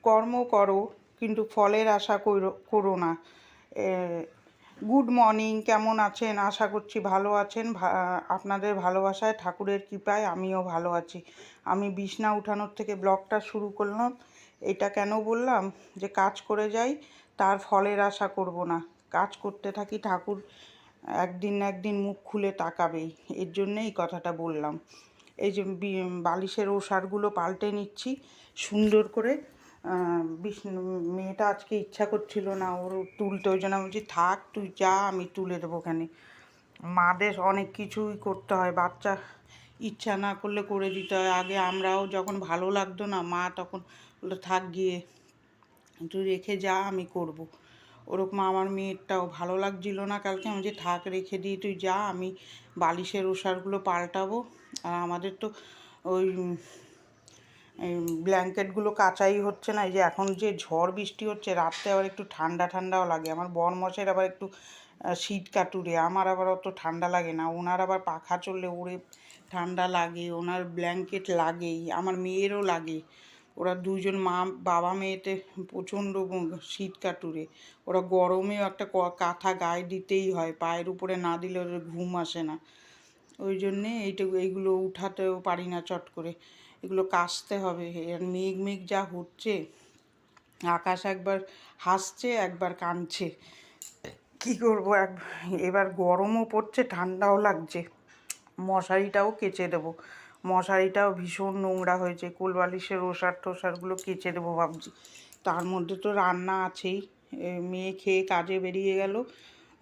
কর্ম করো কিন্তু ফলের আশা করো না। গুড মর্নিং, কেমন আছেন? আশা করছি ভালো আছেন। আপনাদের ভালোবাসায়, ঠাকুরের কৃপায় আমিও ভালো আছি। আমি বিছনা উঠানোর থেকে ব্লগটা শুরু করলাম। এটা কেন বললাম যে কাজ করে যাই, তার ফলের আশা করব না। কাজ করতে থাকি, ঠাকুর একদিন না একদিন মুখ খুলে তাকাবেই। এর জন্যে এই কথাটা বললাম। এই যে বালিশের ওষারগুলো পাল্টে নিচ্ছি সুন্দর করে। মেয়েটা আজকে ইচ্ছা করছিল না ওর তুলতে, ওই জন্য আমি বলছি থাক, তুই যা, আমি তুলে দেবো ওখানে। মাদের অনেক কিছুই করতে হয়, বাচ্চা ইচ্ছা না করলে করে দিতে হয়। আগে আমরাও যখন ভালো লাগতো না, মা তখন বলতো থাক গিয়ে, তুই রেখে যা, আমি করব। ওরকম আমার মেয়েরটাও ভালো লাগছিল না কালকে, আমি যে থাক রেখে দিয়ে তুই যা, আমি বালিশের ওষারগুলো পাল্টাবো। আর আমাদের তো ওই ব্ল্যাঙ্কেটগুলো কাচাই হচ্ছে না। এই যে এখন যে ঝড় বৃষ্টি হচ্ছে, রাত্রে আবার একটু ঠান্ডা ঠান্ডাও লাগে। আমার বরমশাইয়ের আবার একটু শীত কাটুরে, আমার আবার অত ঠান্ডা লাগে না। ওনার আবার পাখা চললে ওরে ঠান্ডা লাগে, ওনার ব্ল্যাঙ্কেট লাগেই, আমার মেয়েরও লাগে। ওরা দুজন বাবা মেয়েতে প্রচণ্ড শীত কাটুরে। ওরা গরমেও একটা কাঁথা গায়ে দিতেই হয়, পায়ের উপরে না দিলে ওদের ঘুম আসে না। ওই জন্যে এইগুলো উঠাতেও পারি না চট করে, এগুলো কাচতে হবে। আর মেঘ মেঘ যা হচ্ছে, আকাশ একবার হাসছে একবার কাঁদছে, কী করবো। এবার গরমও পড়ছে, ঠান্ডাও লাগছে। মশারিটাও কেচে দেবো, মশারিটাও ভীষণ নোংরা হয়েছে। কোলবালিশের ওষার টোষারগুলো কেচে দেবো ভাবছি। তার মধ্যে তো রান্না আছেই। মেয়ে খেয়ে কাজে বেরিয়ে গেল,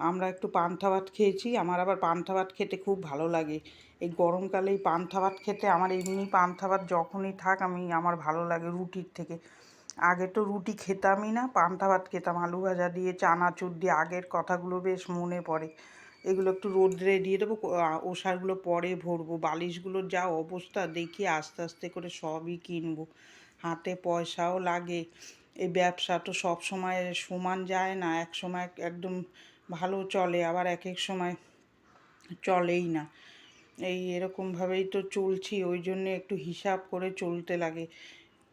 আমরা একটু পান্তা ভাত খেয়েছি। আমার আবার পান্তা ভাত খেতে খুব ভালো লাগে। এই গরমকালে এই পান্তা ভাত খেতে, আমার এমনি পান্তা ভাত যখনই থাক আমার ভালো লাগে রুটির থেকে। আগে তো রুটি খেতামই না, পান্তা ভাত খেতাম আলু ভাজা দিয়ে, চানাচুর দিয়ে। আগের কথাগুলো বেশ মনে পড়ে। এগুলো একটু রোদ্রে দিয়ে দেবো, ওষারগুলো পরে ভরবো। বালিশগুলোর যা অবস্থা দেখি, আস্তে আস্তে করে সবই কিনবো। হাতে পয়সাও লাগে। এই ব্যবসা তো সব সময় সমান যায় না, এক সময় একদম ভালো চলে, আবার এক এক সময় চলেই না। এরকমভাবেই তো চলছি, ওই জন্যে একটু হিসাব করে চলতে লাগে।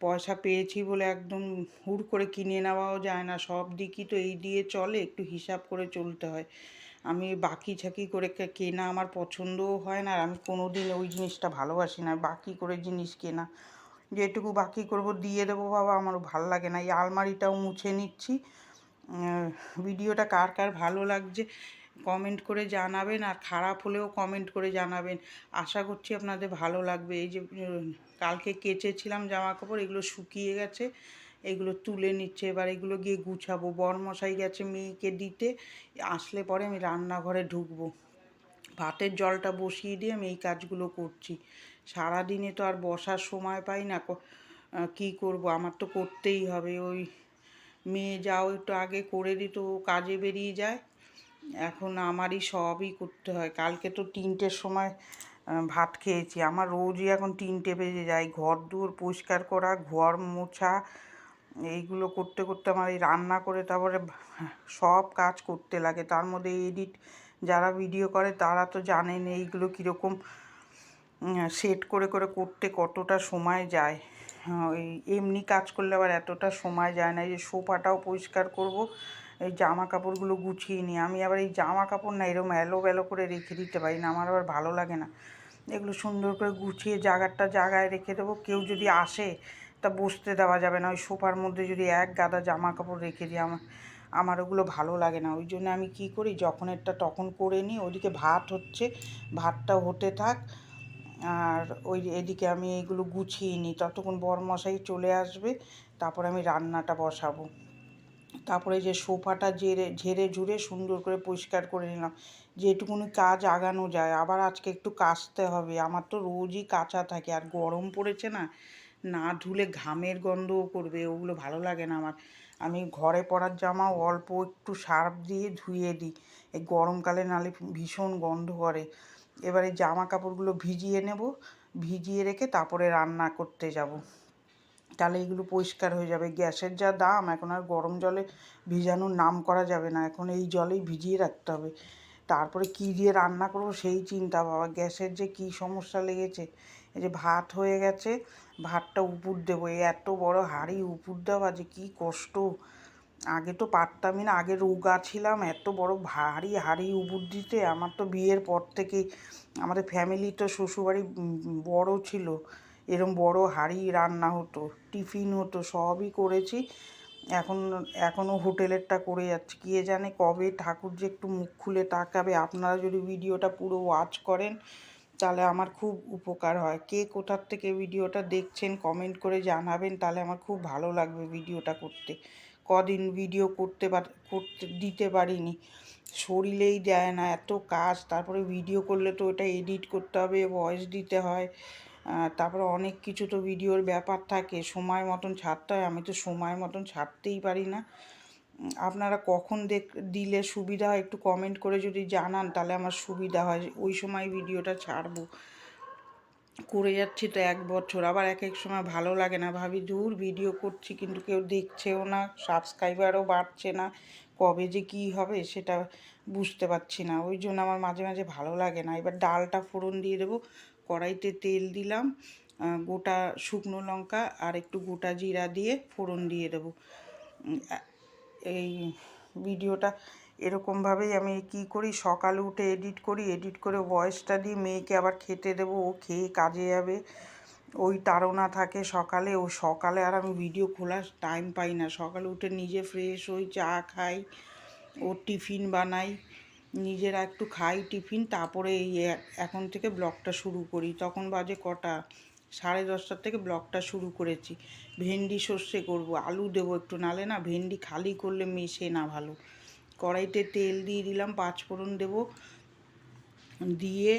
পয়সা পেয়েছি বলে একদম হুড় করে কিনে নেওয়াও যায় না, সব দিকই তো এই দিয়ে চলে, একটু হিসাব করে চলতে হয়। আমি বাকি ঝাঁকি করে কেনা আমার পছন্দও হয় না, আর আমি কোনো দিন ওই জিনিসটা ভালোবাসি না, বাকি করে জিনিস কেনা। যেটুকু বাকি করব দিয়ে দেবো বাবা, আমারও ভালো লাগে না। এই আলমারিটাও মুছে নিচ্ছি। ভিডিওটা কার কার ভালো লাগছে কমেন্ট করে জানাবেন, আর খারাপ হলেও কমেন্ট করে জানাবেন। আশা করছি আপনাদের ভালো লাগবে। এই যে কালকে কেচেছিলাম জামা কাপড়, এগুলো শুকিয়ে গেছে, এগুলো তুলে নিচ্ছে। এবার এগুলো গিয়ে গুছাবো। বরমশাই গেছে মেয়েকে দিতে, আসলে পরে আমি রান্নাঘরে ঢুকবো। ভাতের জলটা বসিয়ে দিয়ে আমি এই কাজগুলো করছি। সারাদিনে তো আর বসার সময় পাই না, কী করব, আমার তো করতেই হবে। ওই মেয়ে যাও একটু আগে করে দিত, ও কাজে বেরিয়ে যায়, এখন আমারই সবই করতে হয়। কালকে তো 3টের সময় ভাত খেয়েছি। আমার রোজই এখন 3টে বেজে যায়। ঘর দুয়ার পরিষ্কার করা, ঘর মোছা, এইগুলো করতে করতে আমার এই রান্না করে তারপরে সব কাজ করতে লাগে। তার মধ্যে এডিট, যারা ভিডিও করে তারা তো জানেন এইগুলো কীরকম সেট করে করে করতে কতটা সময় যায়। ওই এমনি কাজ করলে আবার এতটা সময় যায় না। এই যে সোফাটাও পরিষ্কার করব, এই জামা কাপড়গুলো গুছিয়ে নিই। আমি আবার এই জামা কাপড় না এরকম এলোবেলো করে রেখে দিতে পারি না, আমার আবার ভালো লাগে না। এগুলো সুন্দর করে গুছিয়ে জায়গায় রেখে দেবো। কেউ যদি আসে তা বসতে দেওয়া যাবে না। ওই সোফার মধ্যে যদি এক গাদা জামা কাপড় রেখে দিই, আমার ওগুলো ভালো লাগে না। ওই জন্য আমি কী করি, যখনেরটা তখন করে নিই। ওইদিকে ভাত হচ্ছে, ভাতটা হতে থাক, আর এদিকে আমি এইগুলো গুছিয়ে নিই। ততক্ষণ বরমশাই চলে আসবে, তারপর আমি রান্নাটা বসাবো। তারপরে যে সোফাটা ঝেড়ে ঝুড়ে সুন্দর করে পরিষ্কার করে নিলাম, যেটুকুনি কাজ আগানো যায়। আবার আজকে একটু কাচতে হবে, আমার তো রোজই কাচা থাকে। আর গরম পড়েছে না, না ধুলে ঘামের গন্ধও করবে, ওগুলো ভালো লাগে না আমার। আমি ঘরে পরার জামাও অল্প একটু সার্ফ দিয়ে ধুয়ে দিই, এই গরমকালে নালে ভীষণ গন্ধ করে। এবার এই জামা কাপড়গুলো ভিজিয়ে নেব, ভিজিয়ে রেখে তারপরে রান্না করতে যাব, তাহলে এগুলো পরিষ্কার হয়ে যাবে। গ্যাসের যা দাম, এখন আর গরম জলে ভিজানোর নাম করা যাবে না, এখন এই জলেই ভিজিয়ে রাখতে হবে। তারপরে কী দিয়ে রান্না করব সেই চিন্তা, বাবা গ্যাসের যে কী সমস্যা লেগেছে। এই যে ভাত হয়ে গেছে, ভাতটা উপুর দেবো। এই এত বড় হাঁড়ি উপুর দেওয়া যে কী কষ্ট, আগে তো পারতামই না, আগে রোগা ছিলাম, এত বড় ভারী হাঁড়ি উপুর দিতে। আমার তো বিয়ের পর থেকে আমাদের ফ্যামিলি তো শ্বশুরবাড়ি বড় ছিল, এরম বড় হাঁড়ি রান্না হতো, টিফিন হতো, সবই করেছি। এখনও হোটেলেরটা করে যাচ্ছি। কে জানে কবে ঠাকুর যে একটু মুখ খুলে তাকাবে। আপনারা যদি ভিডিওটা পুরো ওয়াচ করেন তাহলে আমার খুব উপকার হয়। কে কোথার থেকে ভিডিওটা দেখছেন কমেন্ট করে জানাবেন, তাহলে আমার খুব ভালো লাগবে ভিডিওটা করতে। কদিন ভিডিও করতে দিতে পারিনি, শরীরেই দেয় না, এত কাজ। তারপরে ভিডিও করলে তো ওটা এডিট করতে হবে, ভয়েস দিতে হয়, তারপরে অনেক কিছু তো ভিডিওর ব্যাপার থাকে, সময় মতন ছাড়তে হয়। আমি তো সময় মতন ছাড়তেই পারি না। আপনারা কখন দিলে সুবিধা হয় একটু কমেন্ট করে যদি জানান তাহলে আমার সুবিধা হয়, ওই সময় ভিডিওটা ছাড়বো। করে যাচ্ছি তো 1 বছর, আবার এক এক সময় ভালো লাগে না, ভাবি দূর ভিডিও করছি কিন্তু কেউ দেখছেও না, সাবস্ক্রাইবারও বাড়ছে না, কবে যে কী হবে সেটা বুঝতে পারছি না। ওই জন্য আমার মাঝে মাঝে ভালো লাগে না। এবার ডালটা ফোড়ন দিয়ে দেবো, কড়াইতে তেল দিলাম, গোটা শুকনো লঙ্কা আর একটু গোটা জিরা দিয়ে ফোড়ন দিয়ে দেবো। এই ভিডিওটা এরকমভাবেই আমি কি করি, সকালে উঠে এডিট করি, এডিট করে ভয়েসটা দিই, মেয়েকে আবার খেতে দেবো, ও খেয়ে কাজে যাবে, ওই তাড়না থাকে সকালে। ও সকালে আর আমি ভিডিও খোলার টাইম পাই না। সকালে উঠে নিজে ফ্রেশ হই, চা খাই, ওর টিফিন বানাই, নিজেরা একটু খাই টিফিন, তারপরে এই এখন থেকে ব্লগটা শুরু করি। তখন বাজে কটা, 10:30 থেকে ব্লগটা শুরু করেছি। ভেন্ডি সর্ষে করব, আলু দেবো একটু, নালে না ভেন্ডি খালি করলে মেশে না ভালো। কড়াইতে তেল দিয়ে দিলাম, পাঁচফোড়ন দেবো, দিয়ে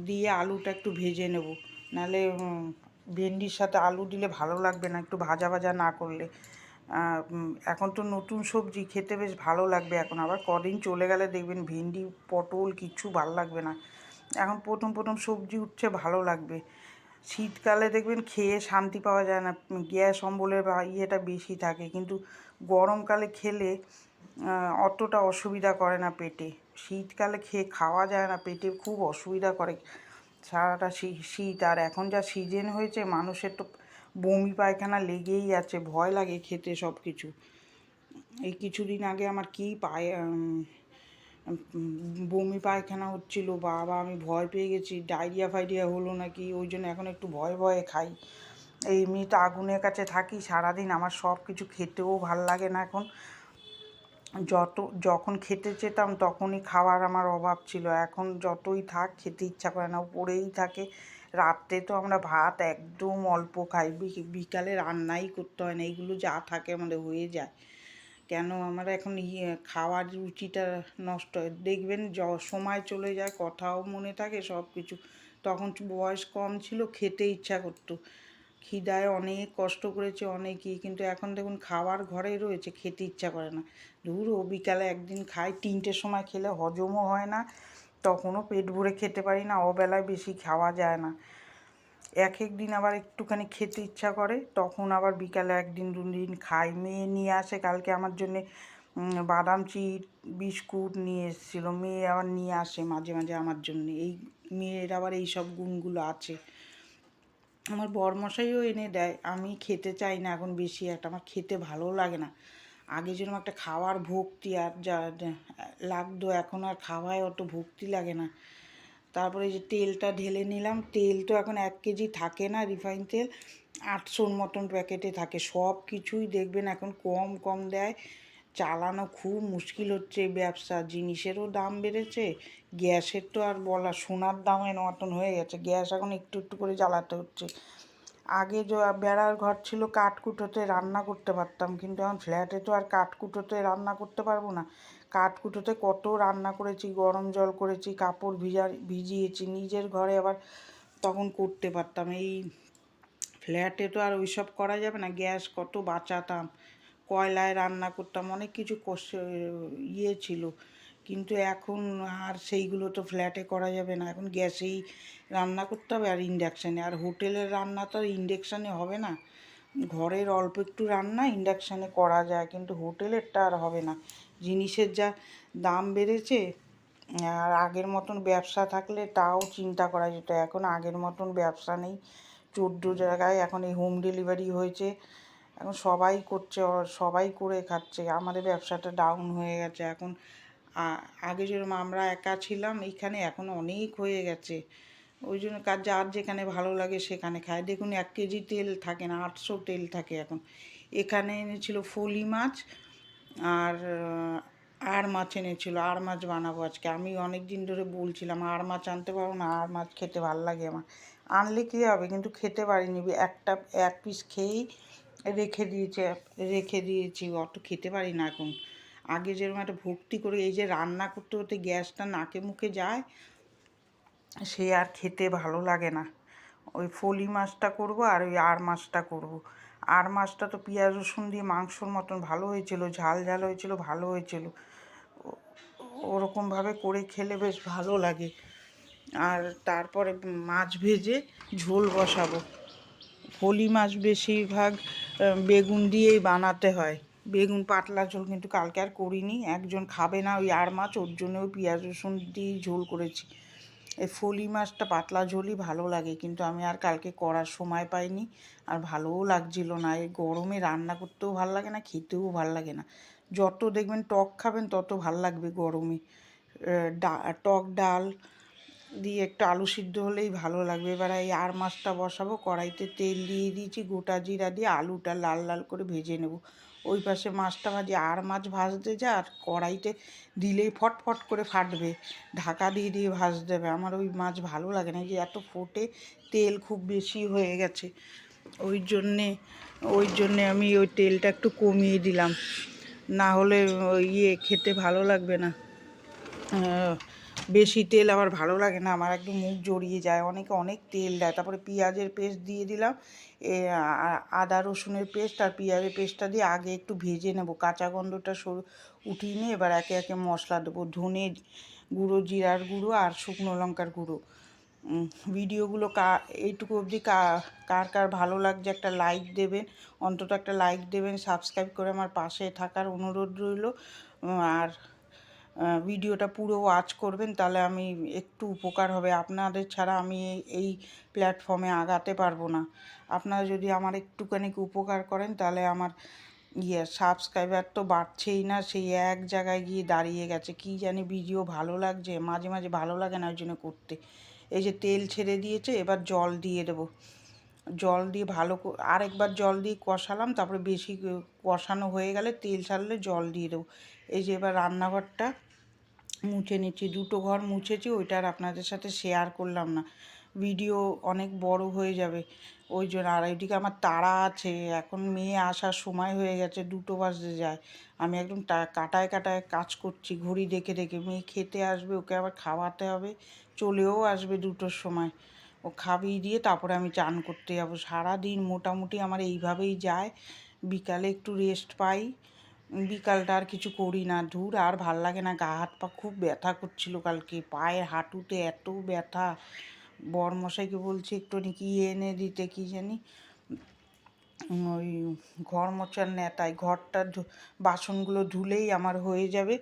দিয়ে আলুটা একটু ভেজে নেব, নাহলে ভেন্ডির সাথে আলু দিলে ভালো লাগবে না একটু ভাজা ভাজা না করলে। এখন তো নতুন সবজি, খেতে বেশ ভালো লাগবে এখন, আবার কদিন চলে গেলে দেখবেন ভেন্ডি পটল কিচ্ছু ভালো লাগবে না। এখন প্রথম প্রথম সবজি উঠছে, ভালো লাগবে। শীতকালে দেখবেন খেয়ে শান্তি পাওয়া যায় না, গ্যাস অম্বলের বা ইয়েটা বেশি থাকে, কিন্তু গরমকালে খেলে অতটা অসুবিধা করে না পেটে। শীতকালে খাওয়া যায় না, পেটে খুব অসুবিধা করে সারাটা শীত। আর এখন যা সিজন হয়েছে মানুষের তো বমি পায়খানা লেগেই আছে, ভয় লাগে খেতে সব কিছু। এই কিছুদিন আগে আমার কি বমি পায়খানা হচ্ছিল, বাবা আমি ভয় পেয়ে গেছি, ডায়রিয়া ফাইরিয়া হলো নাকি, ওই জন্য এখন একটু ভয়ে ভয়ে খাই। এই এমনিতে আগুনের কাছে থাকি সারাদিন, আমার সব কিছু খেতেও ভাল লাগে না এখন। যখন খেতে চেতাম তখনই খাওয়ার আমার অভাব ছিল, এখন যতই থাক খেতে ইচ্ছা করে না, পড়েই থাকে। রাত্রে তো আমরা ভাত একদম অল্প খাই, বিকালে রান্নাই করতে হয় না, এইগুলো যা থাকে আমাদের হয়ে যায়। কেন আমার এখন খাওয়ার রুচিটা নষ্ট হয়, দেখবেন সময় চলে যায়, কথাও মনে থাকে সব কিছু। তখন বয়স কম ছিল, খেতে ইচ্ছা করতো, খিদায় অনেক কষ্ট করেছে অনেকই, কিন্তু এখন দেখুন খাওয়ার ঘরে রয়েছে, খেতে ইচ্ছা করে না। ধুর, ও বিকালে একদিন খাই, 3টের সময় খেলে হজমও হয় না, তখনও পেট ভরে খেতে পারি না, ওবেলায় বেশি খাওয়া যায় না। এক এক দিন আবার একটুখানি খেতে ইচ্ছা করে, তখন আবার বিকালে 1 দিন 2 দিন খাই। মেয়ে নিয়ে আসে, কালকে আমার জন্যে বাদাম চিট বিস্কুট নিয়ে এসেছিলো, মেয়ে আবার নিয়ে আসে মাঝে মাঝে আমার জন্যে, এই মেয়ের আবার এই সব গুণগুলো আছে। আমার বরমশাইও এনে দেয়, আমি খেতে চাই না এখন বেশি একটা, আমার খেতে ভালো লাগে না। আগে যেরকম একটা খাওয়ার ভক্তি আর যা লাগতো, এখন আর খাওয়ায় অত ভক্তি লাগে না। তারপরে যে তেলটা ঢেলে নিলাম, তেল তো এখন 1 কেজি থাকে না, রিফাইন তেল 800-র মতন প্যাকেটে থাকে। সব কিছুই দেখবেন এখন কম কম দেয়, চালানো খুব মুশকিল হচ্ছে এই ব্যবসা। জিনিসেরও দাম বেড়েছে, গ্যাসের তো আর বলা, সোনার দামের মতন হয়ে গেছে, গ্যাস এখন একটু একটু করে জ্বালাতে হচ্ছে। আগে বেড়ার ঘর ছিল, কাঠকুটোতে রান্না করতে পারতাম, কিন্তু এখন ফ্ল্যাটে তো আর কাঠকুটোতে রান্না করতে পারবো না। কাঠকুটোতে কত রান্না করেছি, গরম জল করেছি, কাপড় ভিজিয়েছি, নিজের ঘরে আবার তখন করতে পারতাম। এই ফ্ল্যাটে তো আর ওইসব করা যাবে না, গ্যাস কত বাঁচাতাম, কয়লায় রান্না করতাম, অনেক কিছু ছিল, কিন্তু এখন আর সেইগুলো তো ফ্ল্যাটে করা যাবে না, এখন গ্যাসেই রান্না করতে হবে আর ইন্ডাকশানে। আর হোটেলের রান্না তো আর ইন্ডাকশানে হবে না, ঘরের অল্প একটু রান্না ইন্ডাকশানে করা যায়, কিন্তু হোটেলেরটা আর হবে না। জিনিসের যা দাম বেড়েছে, আর আগের মতন ব্যবসা থাকলে তাও চিন্তা করা যেত, এখন আগের মতন ব্যবসা নেই। 14 জায়গায় এখন এই হোম ডেলিভারি হয়েছে, এখন সবাই করছে, সবাই করে খাচ্ছে। আমাদের ব্যবসাটা ডাউন হয়ে গেছে এখন। আগে যেরকম আমরা একা ছিলাম এইখানে, এখন অনেক হয়ে গেছে। ওই জন্য যার যেখানে ভালো লাগে সেখানে খায়। দেখুন 1 কেজি তেল থাকে না, 800 তেল থাকে এখন। এখানে এনেছিল ফলি মাছ আর মাছ এনেছিল। মাছ বানাবো আজকে। আমি অনেক দিন ধরে বলছিলাম মাছ আনতে পারবো না, মাছ খেতে ভালো লাগে আমার। আনলে কী হবে, কিন্তু খেতে পারিনি। এক পিস খেয়েই রেখে দিয়েছি, অত খেতে পারি না এখন। আগে যেরকম একটা ভক্তি করে, এই যে রান্না করতে করতে গ্যাসটা নাকে মুখে যায়, সে আর খেতে ভালো লাগে না। ওই ফলি মাছটা করব আর ওই মাছটা করব। মাছটা তো পেঁয়াজ রসুন দিয়ে মাংসর মতন ভালো হয়েছিল, ঝাল ঝাল হয়েছিল, ভালো হয়েছিল। ওরকমভাবে করে খেলে বেশ ভালো লাগে। আর তারপরে মাছ ভেজে ঝোল বসাবো। ফলি মাছ বেশিরভাগ বেগুন দিয়েই বানাতে হয়। বেগুন পাতলা ঝোল, কিন্তু কালকে আর করিনি। একজন খাবে না ওই মাছ, ওর জন্য ওই পেঁয়াজ রসুন দিয়েই ঝোল করেছি। এই ফলি মাছটা পাতলা ঝোলই ভালো লাগে, কিন্তু আমি আর কালকে করার সময় পাইনি, আর ভালোও লাগছিল না। এই গরমে রান্না করতেও ভালো লাগে না, খেতেও ভালো লাগে না। যত দেখবেন টক খাবেন তত ভালো লাগবে গরমে। টক ডাল দিয়ে একটু আলু সিদ্ধ হলেই ভালো লাগবে। এবার এই মাছটা বসাবো, কড়াইতে তেল দিয়ে দিয়েছি, গোটা জিরা দিয়ে আলুটা লাল লাল করে ভেজে নেব। ওই পাশে মাছটা ভাজি, মাছ ভাজতে যা, আর কড়াইতে দিলেই ফটফট করে ফাটবে, ঢাকা দিয়ে দিয়ে ভাজতে হবে। আমার ওই মাছ ভালো লাগে না, যে এত ফোটে, তেল খুব বেশি হয়ে গেছে। ওই জন্যে আমি ওই তেলটা একটু কমিয়ে দিলাম, না হলে খেতে ভালো লাগবে না। বেশি তেল আবার ভালো লাগে না আমার, একদম মুখ জড়িয়ে যায়। অনেকে অনেক তেল দেয়। তারপরে পেঁয়াজের পেস্ট দিয়ে দিলাম, আদা রসুনের পেস্ট আর পেঁয়াজের পেস্টটা দিয়ে আগে একটু ভেজে নেব, কাঁচা গন্ধটা উঠিয়ে নিয়ে এবার একে একে মশলা দেবো। ধনে গুঁড়ো, জিরার গুঁড়ো আর শুকনো লঙ্কার গুঁড়ো। ভিডিওগুলো এইটুকু অবধি কার কার ভালো লাগছে একটা লাইক দেবেন, অন্তত একটা লাইক দেবেন। সাবস্ক্রাইব করে আমার পাশে থাকার অনুরোধ রইল। আর ভিডিওটা পুরো ওয়াচ করবেন, তাহলে আমি একটু উপকার হবে। আপনাদের ছাড়া আমি এই প্ল্যাটফর্মে আগাতে পারবো না। আপনারা যদি আমার একটুখানি উপকার করেন, তাহলে আমার সাবস্ক্রাইবার তো বাড়ছেই না, সেই এক জায়গায় গিয়ে দাঁড়িয়ে গেছে। কি জানি ভিডিও ভালো লাগছে, মাঝে মাঝে ভালো লাগে না, ওই জন্য করতে। এই যে তেল ছেড়ে দিয়েছে, এবার জল দিয়ে দেবো। জল দিয়ে আরেকবার জল দিয়ে কষালাম, তারপরে বেশি কষানো হয়ে গেলে, তেল ছাড়লে জল দিয়ে দেবো। এই যে এবার রান্নাঘরটা মুছে নিচ্ছি, 2টো ঘর মুছেছি, ওইটা আর আপনাদের সাথে শেয়ার করলাম না, ভিডিও অনেক বড় হয়ে যাবে ওই জন্য। আর এইদিকে আমার তাড়া আছে, এখন মেয়ে আসার সময় হয়ে গেছে, 2টো বাজতে যায়। আমি একদম কাটায় কাটায় কাজ করছি, ঘড়ি দেখে দেখে। মেয়ে খেতে আসবে, ওকে আবার খাওয়াতে হবে, চলেও আসবে 2টোর সময়। ও খাইয়ে দিয়ে তারপরে আমি চান করতে যাবো। সারাদিন মোটামুটি আমার এইভাবেই যায়। বিকালে একটু রেস্ট পাই, বিকালটা আর কিছু করি না। আর ভাল লাগে না, গা হাত পা খুব ব্যথা করছিল কালকে, পায়ের হাঁটুতে এত ব্যথা। বরমশাইকে বলছি একটু কি এনে দিতে, কি জানি ওই ঘর মোছার নেতায়, বাসনগুলো ধুলেই আমার হয়ে যাবে।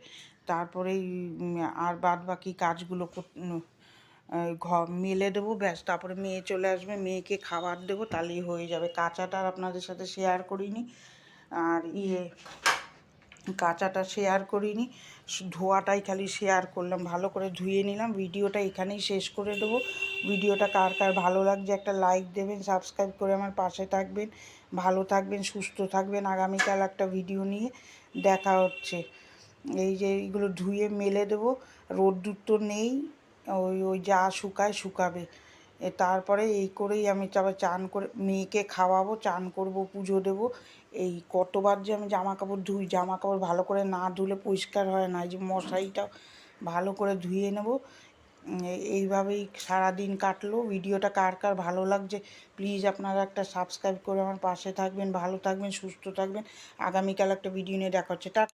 তারপরেই আর বাদ বাকি কাজগুলো মেলে দেবো, ব্যাস। তারপরে মেয়ে চলে আসবে, মেয়েকে খাবার দেবো, তাহলেই হয়ে যাবে। কাঁচাটা আর আপনাদের সাথে শেয়ার করিনি, আর কাঁচাটা শেয়ার করিনি, ধোয়াটাই খালি শেয়ার করলাম। ভালো করে ধুয়ে নিলাম। ভিডিওটা এখানেই শেষ করে দেবো। ভিডিওটা কার কার ভালো লাগছে একটা লাইক দেবেন, সাবস্ক্রাইব করে আমার পাশে থাকবেন। ভালো থাকবেন, সুস্থ থাকবেন। আগামীকাল একটা ভিডিও নিয়ে দেখা হচ্ছে। এই যে এইগুলো ধুয়ে মেলে দেবো, রোদ্দুর তো নেই, ওই যা শুকাবে। তারপরে এই করেই আমি তারপর চান করে মেয়েকে খাওয়াবো, চান করব, পুজো দেবো। এই কতবার যে আমি জামা কাপড় ধুই, জামা কাপড় ভালো করে না ধুলে পরিষ্কার হয় না। এই যে মশারিটা ভালো করে ধুয়ে নেব। এইভাবেই সারাদিন কাটলো। ভিডিওটা কার কার ভালো লাগছে প্লিজ আপনারা একটা সাবস্ক্রাইব করে আমার পাশে থাকবেন। ভালো থাকবেন, সুস্থ থাকবেন। আগামীকাল একটা ভিডিও নিয়ে দেখা হচ্ছে।